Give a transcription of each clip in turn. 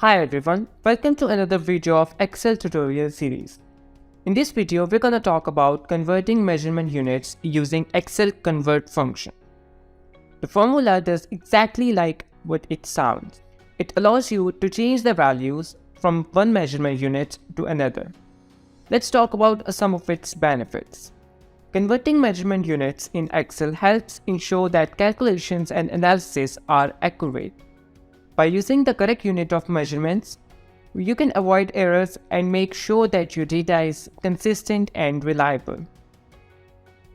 Hi everyone, welcome to another video of Excel tutorial series. In this video, we're going to talk about converting measurement units using Excel convert function. The formula does exactly like what it sounds. It allows you to change the values from one measurement unit to another. Let's talk about some of its benefits. Converting measurement units in Excel helps ensure that calculations and analysis are accurate. By using the correct unit of measurements, you can avoid errors and make sure that your data is consistent and reliable.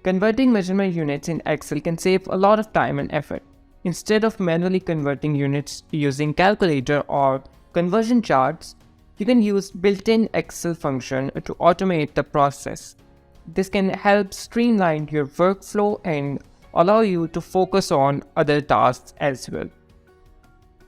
Converting measurement units in Excel can save a lot of time and effort. Instead of manually converting units using calculator or conversion charts, you can use built-in Excel function to automate the process. This can help streamline your workflow and allow you to focus on other tasks as well.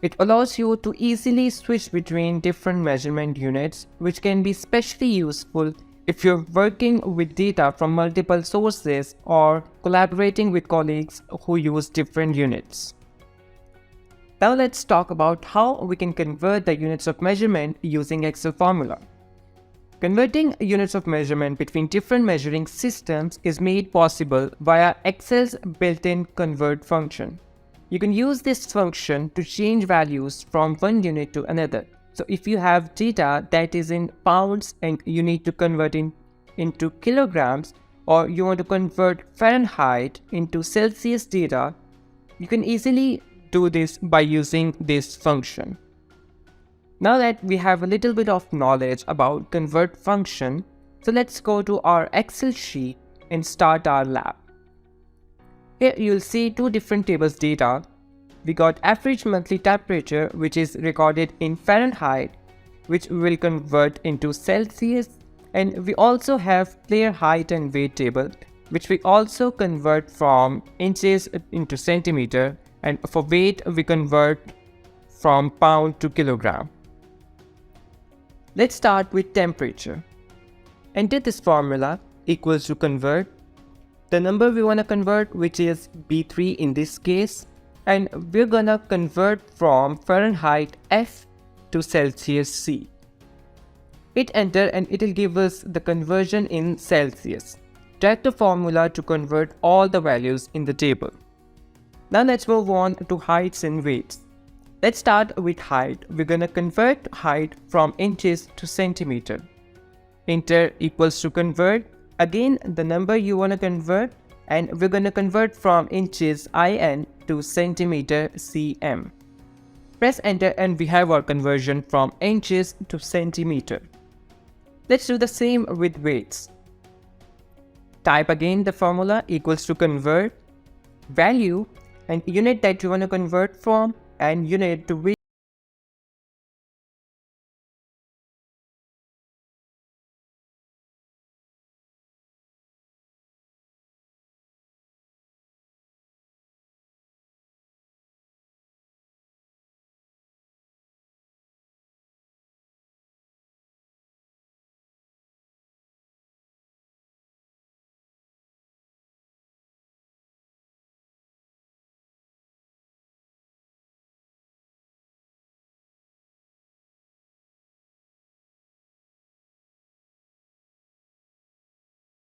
It allows you to easily switch between different measurement units, which can be especially useful if you're working with data from multiple sources or collaborating with colleagues who use different units. Now let's talk about how we can convert the units of measurement using Excel formula. Converting units of measurement between different measuring systems is made possible via Excel's built-in convert function. You can use this function to change values from one unit to another. So if you have data that is in pounds and you need to convert into kilograms, or you want to convert Fahrenheit into Celsius data, you can easily do this by using this function. Now that we have a little bit of knowledge about convert function, so let's go to our Excel sheet and start our lab. Here you'll see two different tables data. We got average monthly temperature, which is recorded in Fahrenheit, which we will convert into Celsius, and we also have player height and weight table, which we also convert from inches into centimeter, and for weight we convert from pound to kilogram. Let's start with temperature. Enter this formula equals to convert the number we want to convert, which is B3 in this case, and we're gonna convert from Fahrenheit F to Celsius C. Hit enter and it will give us the conversion in Celsius. Drag the formula to convert all the values in the table. Now let's move on to heights and weights. Let's start with height. We're gonna convert height from inches to centimeter. Enter equals to convert. Again, the number you want to convert, and we're going to convert from inches IN to centimeter cm. Press enter and we have our conversion from inches to centimeter. Let's do the same with weights. Type again the formula equals to convert value and unit that you want to convert from and unit to which